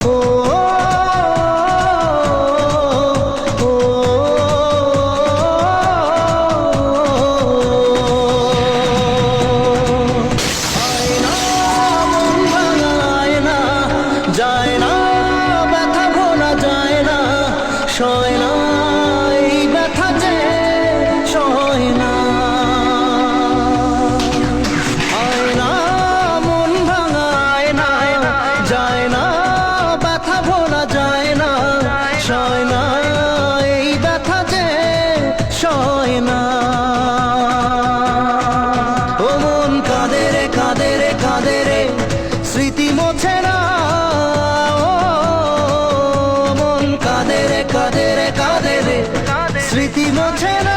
ও ও আয়না মন ভাঙায় না, যায় না ব্যথা ভোলা যায় না, সয় না এই ব্যথা যে সয় না। আয়না মন ভাঙায় না, যায় না ব্যথা ভোলা যায় না, সয় না এই ব্যথা যে সয় না। ও মন কাঁদে রে কাঁদে রে কাঁদে রে, স্মৃতি মোছে না। ও মন কাঁদে রে কাঁদে রে কাঁদে রে, স্মৃতি মোছে না।